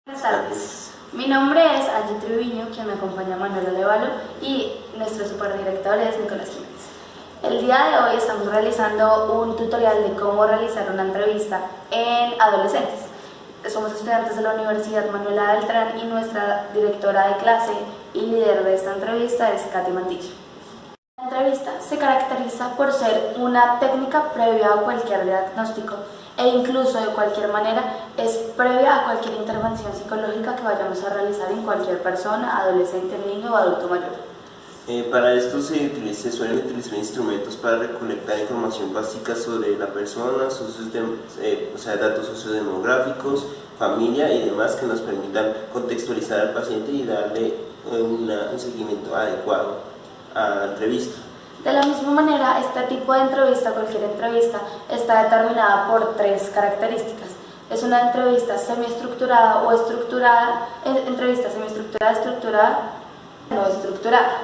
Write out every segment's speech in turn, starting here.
Buenas tardes, mi nombre es Angie Triviño, quien me acompaña Manuel Alevalo y nuestro superdirector es Nicolás Jiménez. El día de hoy estamos realizando un tutorial de cómo realizar una entrevista en adolescentes. Somos estudiantes de la Universidad Manuela Beltrán y nuestra directora de clase y líder de esta entrevista es Katy Mantillo. La entrevista se caracteriza por ser una técnica previa a cualquier diagnóstico e incluso de cualquier manera es previa a cualquier intervención psicológica que vayamos a realizar en cualquier persona, adolescente, niño o adulto mayor. Para esto se suelen utilizar instrumentos para recolectar información básica sobre la persona, datos sociodemográficos, familia y demás que nos permitan contextualizar al paciente y darle un seguimiento adecuado a la entrevista. De la misma manera, este tipo de entrevista, cualquier entrevista, está determinada por tres características. Es una entrevista semiestructurada o estructurada, entrevista semiestructurada, estructurada, no estructurada.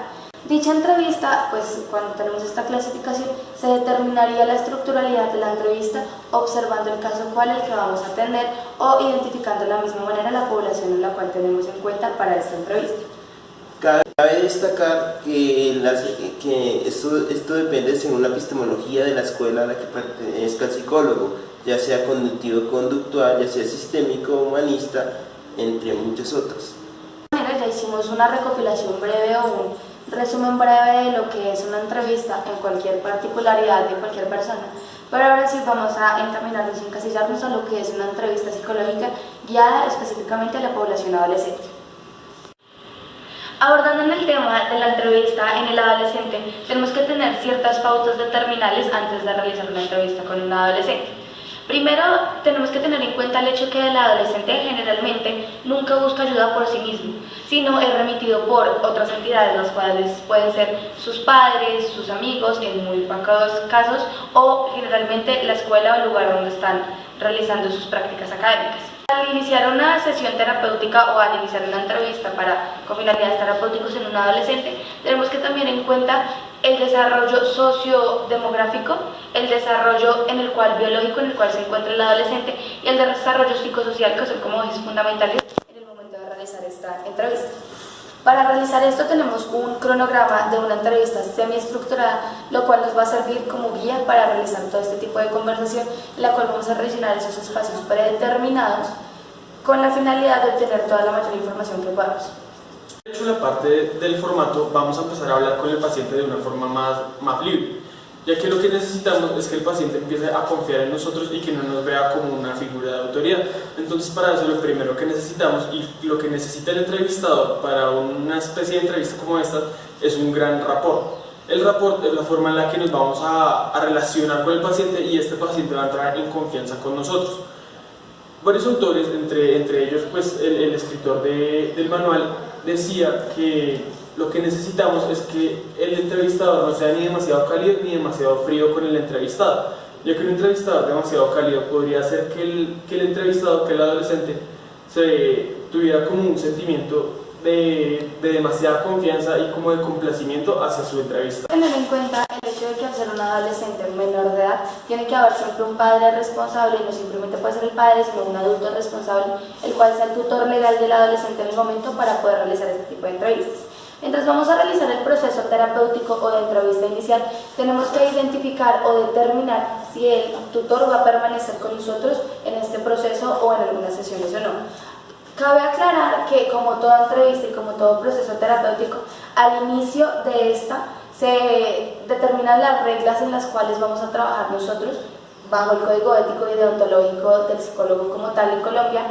Dicha entrevista, pues cuando tenemos esta clasificación, se determinaría la estructuralidad de la entrevista observando el caso cual el que vamos a atender o identificando de la misma manera la población en la cual tenemos en cuenta para esta entrevista. Cabe destacar que esto depende según la epistemología de la escuela a la que pertenezca el psicólogo, ya sea cognitivo-conductual, ya sea sistémico, humanista, entre muchas otras. De esta manera ya hicimos una recopilación breve o un resumen breve de lo que es una entrevista en cualquier particularidad de cualquier persona, pero ahora sí vamos a encaminarnos y encasillarnos a lo que es una entrevista psicológica guiada específicamente a la población adolescente. Abordando en el tema de la entrevista en el adolescente, tenemos que tener ciertas pautas determinales antes de realizar una entrevista con un adolescente. Primero, tenemos que tener en cuenta el hecho que el adolescente generalmente nunca busca ayuda por sí mismo, sino es remitido por otras entidades, las cuales pueden ser sus padres, sus amigos, en muy pocos casos, o generalmente la escuela o el lugar donde están realizando sus prácticas académicas. Al iniciar una sesión terapéutica o al iniciar una entrevista con finalidades terapéuticas en un adolescente, tenemos que tener en cuenta el desarrollo sociodemográfico, el desarrollo biológico en el cual se encuentra el adolescente y el desarrollo psicosocial, que son como ejes fundamentales en el momento de realizar esta entrevista. Para realizar esto tenemos un cronograma de una entrevista semiestructurada, lo cual nos va a servir como guía para realizar todo este tipo de conversación, en la cual vamos a rellenar esos espacios predeterminados con la finalidad de obtener toda la mayor información que podamos. De hecho, la parte del formato vamos a empezar a hablar con el paciente de una forma más libre, ya que lo que necesitamos es que el paciente empiece a confiar en nosotros y que no nos vea como una figura de autoridad. Entonces, para eso lo primero que necesitamos y lo que necesita el entrevistador para una especie de entrevista como esta es un gran rapport. El rapport es la forma en la que nos vamos a relacionar con el paciente y este paciente va a entrar en confianza con nosotros. Varios autores, entre ellos pues el escritor del manual, decía que lo que necesitamos es que el entrevistador no sea ni demasiado cálido ni demasiado frío con el entrevistado, ya que un entrevistador demasiado cálido podría hacer que el entrevistado, que el adolescente, tuviera como un sentimiento de demasiada confianza y como de complacimiento hacia su entrevista. Tener en cuenta el hecho de que al ser un adolescente menor de edad tiene que haber siempre un padre responsable, y no simplemente puede ser el padre, sino un adulto responsable, el cual sea el tutor legal del adolescente en el momento para poder realizar este tipo de entrevistas. Mientras vamos a realizar el proceso terapéutico o de entrevista inicial, tenemos que identificar o determinar si el tutor va a permanecer con nosotros en este proceso o en algunas sesiones o no. Cabe aclarar que, como toda entrevista y como todo proceso terapéutico, al inicio de esta se determinan las reglas en las cuales vamos a trabajar nosotros bajo el Código Ético y Deontológico del Psicólogo como tal en Colombia,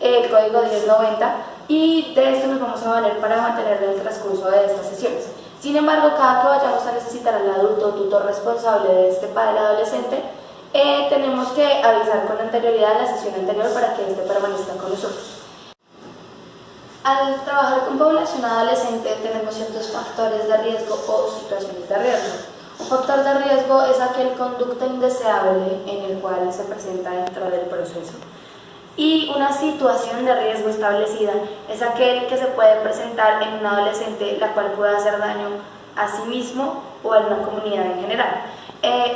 el Código 1090, y de esto nos vamos a valer para mantener el transcurso de estas sesiones. Sin embargo, cada que vayamos a necesitar al adulto o tutor responsable de este padre adolescente, tenemos que avisar con anterioridad a la sesión anterior para que éste permanezca con nosotros. Al trabajar con población adolescente tenemos ciertos factores de riesgo o situaciones de riesgo. Un factor de riesgo es aquel conducta indeseable en el cual se presenta dentro del proceso. Y una situación de riesgo establecida es aquel que se puede presentar en un adolescente, la cual puede hacer daño a sí mismo o a una comunidad en general.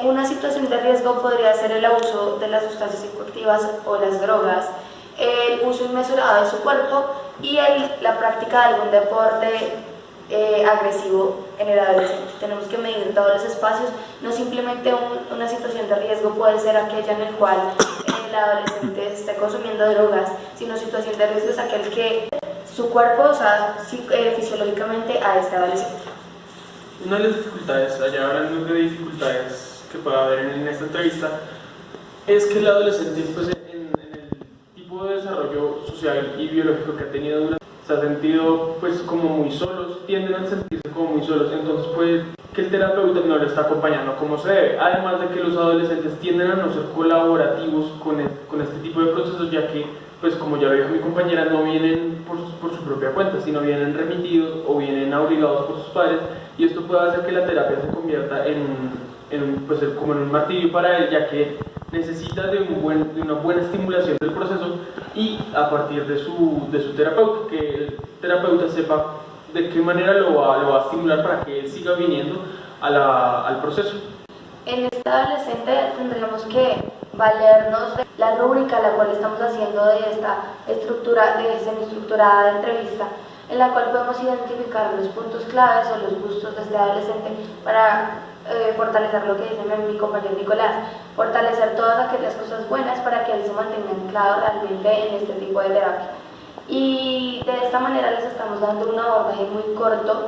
Una situación de riesgo podría ser el abuso de las sustancias psicoactivas o las drogas, el uso inmesurado de su cuerpo y la práctica de algún deporte agresivo en el adolescente. Tenemos que medir todos los espacios, no simplemente una situación de riesgo puede ser aquella en la cual el adolescente esté consumiendo drogas, sino situación de riesgo es aquel que su cuerpo, o sea, fisiológicamente a este adolescente. Una de las dificultades, allá hablando de dificultades que puede haber en esta entrevista, es que el adolescente, pues, en el tipo de desarrollo social y biológico que ha tenido durante, se ha sentido pues como muy solos, tienden a sentirse como muy solos, entonces puede que el terapeuta no le está acompañando como se debe, además de que los adolescentes tienden a no ser colaborativos con este tipo de procesos, ya que, pues como ya dijo mi compañera, no vienen por su propia cuenta, sino vienen remitidos o vienen obligados por sus padres, y esto puede hacer que la terapia se convierta pues, como en un martirio para él, ya que necesita de una buena estimulación del proceso y a partir de su terapeuta, que el terapeuta sepa de qué manera lo va a estimular para que él siga viniendo al proceso. En este adolescente tendremos que valernos de la rúbrica a la cual estamos haciendo de esta semiestructurada de entrevista, en la cual podemos identificar los puntos claves o los gustos de este adolescente para fortalecer lo que dice mi compañero Nicolás, fortalecer todas aquellas cosas buenas para que él se mantenga anclado realmente en este tipo de terapia. Y de esta manera les estamos dando un abordaje muy corto,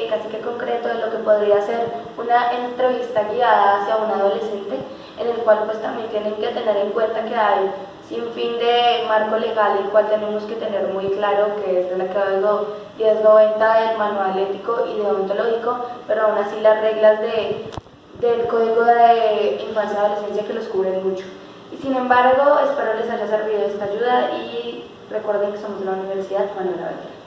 casi que concreto, de lo que podría ser una entrevista guiada hacia un adolescente, en el cual pues también tienen que tener en cuenta que hay sin fin de marco legal, el cual tenemos que tener muy claro, que es de la código 1090 del manual ético y deontológico, pero aún así las reglas del código de infancia y adolescencia que los cubren mucho. Y sin embargo, espero les haya servido esta ayuda y recuerden que somos de la Universidad Manuel Abel.